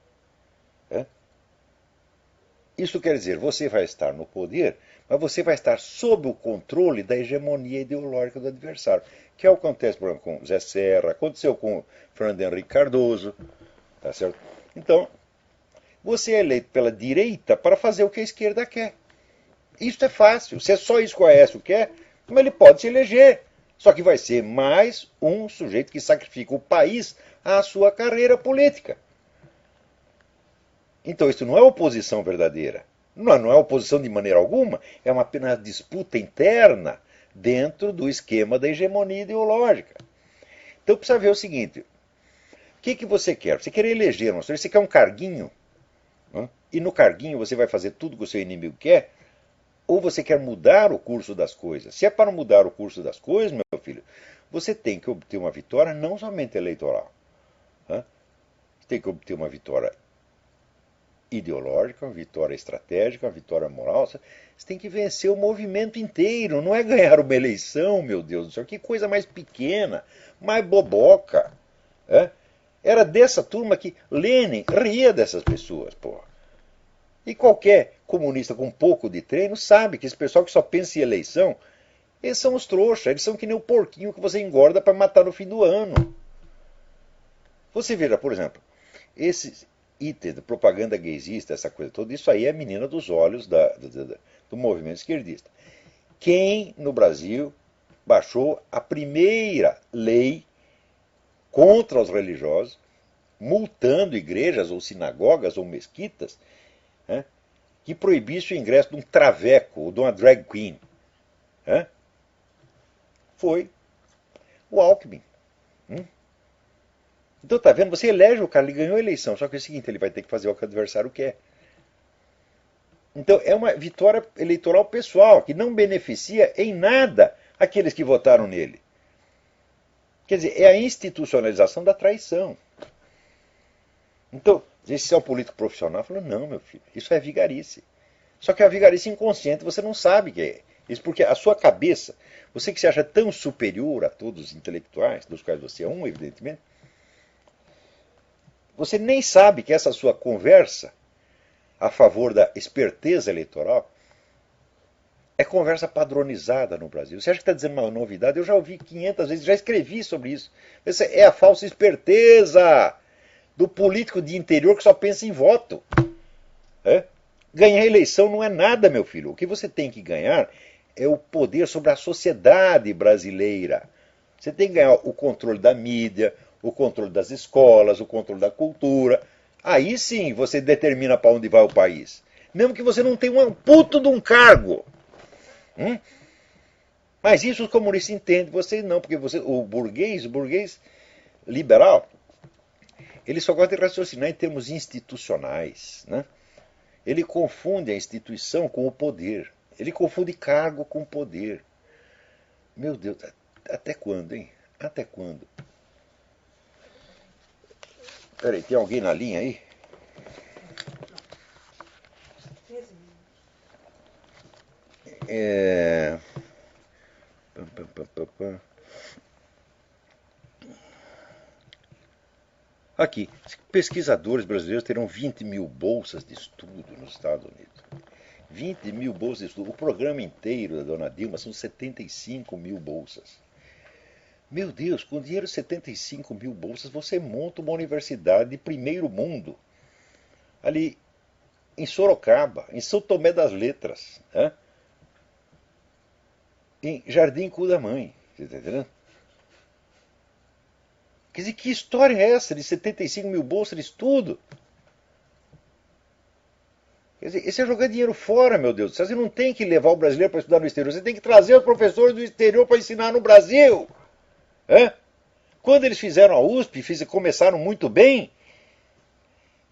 Isso quer dizer, você vai estar no poder, mas você vai estar sob o controle da hegemonia ideológica do adversário. Que é o que acontece, por exemplo, com Zé Serra, aconteceu com Fernando Henrique Cardoso. Tá certo? Então, você é eleito pela direita para fazer o que a esquerda quer. Isso é fácil. Se é só isso que o Aécio quer, mas ele pode se eleger. Só que vai ser mais um sujeito que sacrifica o país à sua carreira política. Então isso não é oposição verdadeira. Não é oposição de maneira alguma. É uma apenas disputa interna dentro do esquema da hegemonia ideológica. Então precisa ver o seguinte. O que você quer? Você quer eleger um sujeito? Você quer um carguinho? E no carguinho você vai fazer tudo que o seu inimigo quer? Ou você quer mudar o curso das coisas? Se é para mudar o curso das coisas, meu filho, você tem que obter uma vitória não somente eleitoral. Você tem que obter uma vitória ideológica, uma vitória estratégica, uma vitória moral. Você tem que vencer o movimento inteiro. Não é ganhar uma eleição, meu Deus do céu. Que coisa mais pequena, mais boboca. Era dessa turma que Lenin ria dessas pessoas, porra. E qualquer comunista com um pouco de treino sabe que esse pessoal que só pensa em eleição, eles são os trouxas, eles são que nem o porquinho que você engorda para matar no fim do ano. Você veja, por exemplo, esses itens de propaganda gaysista, essa coisa toda, isso aí é a menina dos olhos do movimento esquerdista. Quem no Brasil baixou a primeira lei contra os religiosos, multando igrejas ou sinagogas ou mesquitas, que proibisse o ingresso de um traveco ou de uma drag queen? Foi o Alckmin. Então, tá vendo? Você elege o cara, ele ganhou a eleição, só que é o seguinte, ele vai ter que fazer o que o adversário quer. Então, é uma vitória eleitoral pessoal, que não beneficia em nada aqueles que votaram nele. Quer dizer, é a institucionalização da traição. Então, esse é um político profissional. Falou, não, meu filho, isso é vigarice. Só que é uma vigarice inconsciente, você não sabe o que é. Isso porque a sua cabeça, você que se acha tão superior a todos os intelectuais, dos quais você é um, evidentemente, você nem sabe que essa sua conversa a favor da esperteza eleitoral é conversa padronizada no Brasil. Você acha que está dizendo uma novidade? Eu já ouvi 500 vezes, já escrevi sobre isso. Essa é a falsa esperteza do político de interior que só pensa em voto. É? Ganhar a eleição não é nada, meu filho. O que você tem que ganhar é o poder sobre a sociedade brasileira. Você tem que ganhar o controle da mídia, o controle das escolas, o controle da cultura. Aí sim você determina para onde vai o país. Mesmo que você não tenha um puto de um cargo. Mas isso os comunistas entendem, você não, porque você, o burguês liberal, ele só gosta de raciocinar em termos institucionais. Né? Ele confunde a instituição com o poder. Ele confunde cargo com poder. Meu Deus, até quando, hein? Até quando? Peraí, tem alguém na linha aí? Aqui, pesquisadores brasileiros terão 20 mil bolsas de estudo nos Estados Unidos. 20 mil bolsas de estudo. O programa inteiro da dona Dilma são 75 mil bolsas. Meu Deus, com dinheiro de 75 mil bolsas, você monta uma universidade de primeiro mundo. Ali em Sorocaba, em São Tomé das Letras, né? Em Jardim Cudamãe. Você está entendendo? Quer dizer, que história é essa de 75 mil bolsas de estudo? Quer dizer, esse é jogar dinheiro fora, meu Deus. Você não tem que levar o brasileiro para estudar no exterior, você tem que trazer os professores do exterior para ensinar no Brasil. É? Quando eles fizeram a USP, começaram muito bem,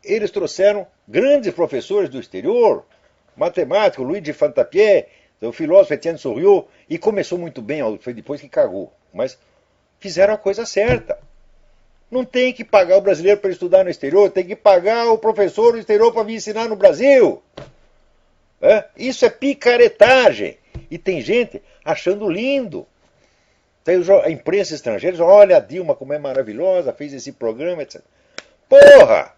eles trouxeram grandes professores do exterior, matemático, Luigi Fantapié, o filósofo Etienne Souriau, e começou muito bem, foi depois que cagou. Mas fizeram a coisa certa. Não tem que pagar o brasileiro para estudar no exterior, tem que pagar o professor do exterior para vir ensinar no Brasil. É? Isso é picaretagem. E tem gente achando lindo. A imprensa estrangeira diz, olha a Dilma como é maravilhosa, fez esse programa, etc. Porra!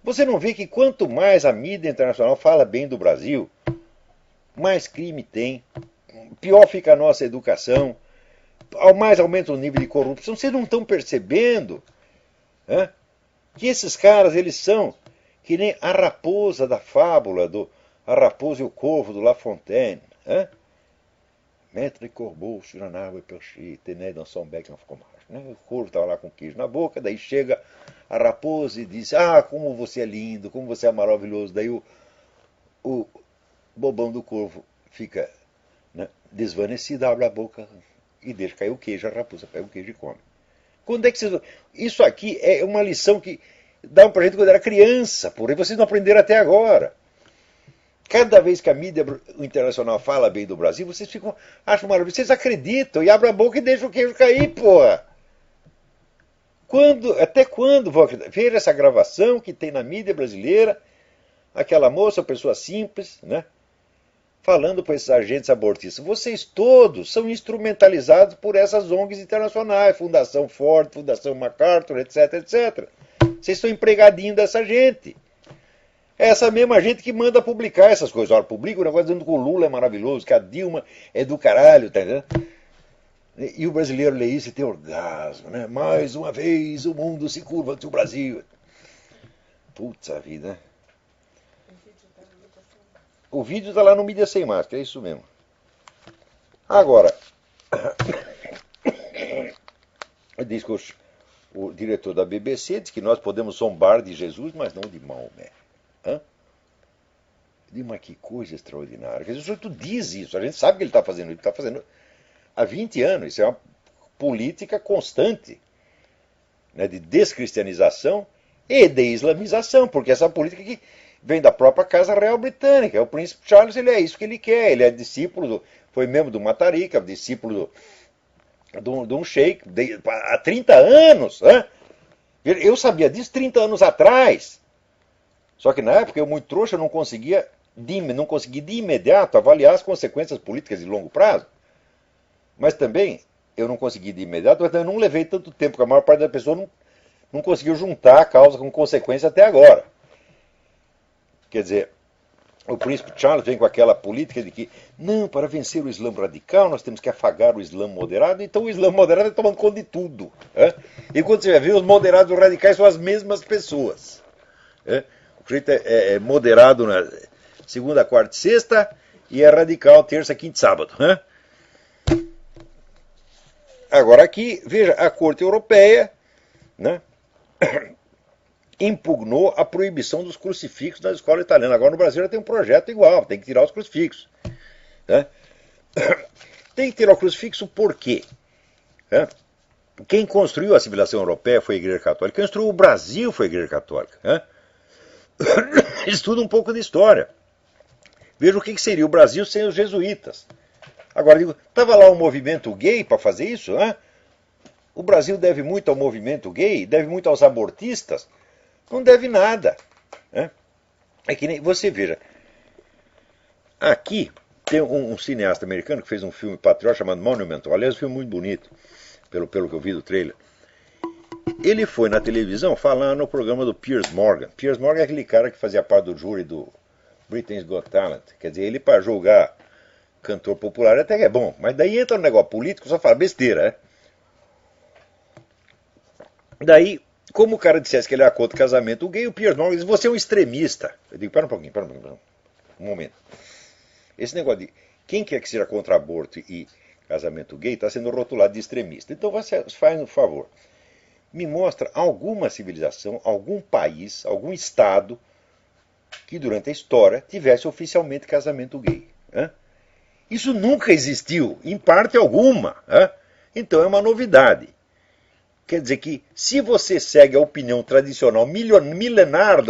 Você não vê que quanto mais a mídia internacional fala bem do Brasil, mais crime tem, pior fica a nossa educação, mais aumenta o nível de corrupção. Vocês não estão percebendo que esses caras, eles são que nem a raposa da fábula, a raposa e o corvo do La Fontaine. Maître Corbeau sur un arbre perché, tenait dans son bec un fromage. O corvo estava lá com queijo na boca, daí chega a raposa e diz, como você é lindo, como você é maravilhoso. Daí o bobão do corvo fica desvanecido, abre a boca e deixa cair o queijo, a raposa pega o queijo e come. Quando é que vocês... Isso aqui é uma lição que davam pra gente quando era criança, porém vocês não aprenderam até agora. Cada vez que a mídia internacional fala bem do Brasil, vocês acham maravilhoso, vocês acreditam e abrem a boca e deixam o queijo cair, porra. Até quando vão acreditar? Veja essa gravação que tem na mídia brasileira, aquela moça, pessoa simples, falando para esses agentes abortistas. Vocês todos são instrumentalizados por essas ONGs internacionais, Fundação Ford, Fundação MacArthur, etc, etc. Vocês são empregadinhos dessa gente. É essa mesma gente que manda publicar essas coisas. Olha, publica o negócio dizendo que o Lula é maravilhoso, que a Dilma é do caralho, tá entendendo? E o brasileiro lê isso e tem orgasmo, né? Mais uma vez o mundo se curva ante o Brasil. Putz, a vida. O vídeo está lá no Mídia Sem Máscara, é isso mesmo. Agora, diz que o diretor da BBC diz que nós podemos zombar de Jesus, mas não de Maomé. Mas que coisa extraordinária. Quer dizer, o sujeito diz isso, a gente sabe que ele está fazendo isso, está fazendo há 20 anos. Isso é uma política constante, de descristianização e de islamização, porque essa política que vem da própria Casa Real Britânica. O príncipe Charles, ele é isso que ele quer, ele é discípulo, foi membro do Matarica, discípulo de um sheik há 30 anos. Eu sabia disso 30 anos atrás. Só que na época eu, muito trouxa, não conseguia de imediato avaliar as consequências políticas de longo prazo. Mas também eu não consegui de imediato, mas também não levei tanto tempo, porque a maior parte da pessoa não conseguiu juntar a causa com consequência até agora. Quer dizer, o príncipe Charles vem com aquela política de que, não, para vencer o Islã radical, nós temos que afagar o Islã moderado, então o Islã moderado está tomando conta de tudo. E quando você vai ver, os moderados e os radicais são as mesmas pessoas. O sujeito é moderado na segunda, quarta e sexta, e é radical terça, quinta e sábado. Agora aqui, veja, a Corte Europeia, né, impugnou a proibição dos crucifixos na escola italiana. Agora no Brasil já tem um projeto igual, tem que tirar os crucifixos. Tem que tirar o crucifixo por quê? Quem construiu a civilização europeia foi a Igreja Católica. Quem construiu o Brasil foi a Igreja Católica. Estuda um pouco de história. Veja o que seria o Brasil sem os jesuítas. Agora, digo, estava lá um movimento gay para fazer isso? O Brasil deve muito ao movimento gay? Deve muito aos abortistas? Não deve nada. É que nem, você veja, aqui tem um cineasta americano que fez um filme patriota chamado Monumental. Aliás, um filme muito bonito, pelo que eu vi do trailer. Ele foi na televisão falar no programa do Piers Morgan. Piers Morgan é aquele cara que fazia parte do júri do Britain's Got Talent. Quer dizer, ele para julgar cantor popular até que é bom, mas daí entra no negócio político, só fala besteira, Daí, como o cara dissesse que ele era contra o casamento gay, o Piers Morgan disse, você é um extremista. Eu digo, pera um pouquinho, um momento. Esse negócio de quem quer que seja contra aborto e casamento gay está sendo rotulado de extremista. Então você faz um favor. Me mostra alguma civilização, algum país, algum estado que durante a história tivesse oficialmente casamento gay. Isso nunca existiu, em parte alguma. Então é uma novidade. Quer dizer que, se você segue a opinião tradicional milenar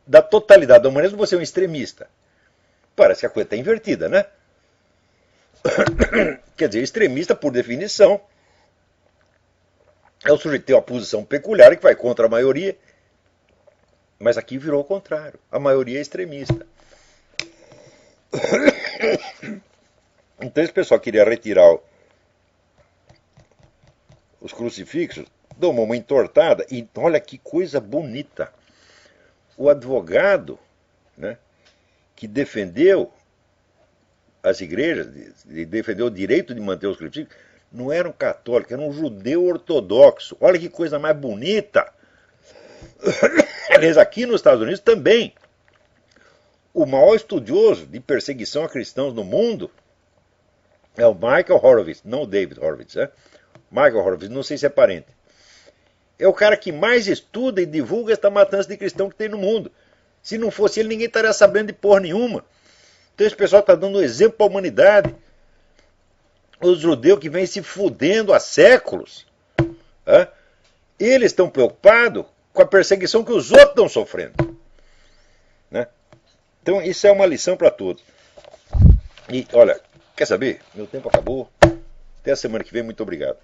da totalidade da humanidade, você é um extremista. Parece que a coisa está invertida, né? Quer dizer, extremista, por definição, é o sujeito que tem uma posição peculiar e que vai contra a maioria. Mas aqui virou o contrário. A maioria é extremista. Então esse pessoal queria retirar os crucifixos, deu uma entortada, e olha que coisa bonita. O advogado, né, que defendeu as igrejas, defendeu o direito de manter os crucifixos, não era um católico, era um judeu ortodoxo. Olha que coisa mais bonita. Aliás, aqui nos Estados Unidos também, o maior estudioso de perseguição a cristãos no mundo é o Michael Horowitz, não o David Horowitz, Michael Horowitz, não sei se é parente. É o cara que mais estuda e divulga esta matança de cristão que tem no mundo. Se não fosse ele, ninguém estaria sabendo de porra nenhuma. Então esse pessoal está dando um exemplo para a humanidade. Os judeus que vêm se fudendo há séculos, eles estão preocupados com a perseguição que os outros estão sofrendo. Então isso é uma lição para todos. E olha, quer saber? Meu tempo acabou. Até a semana que vem, muito obrigado.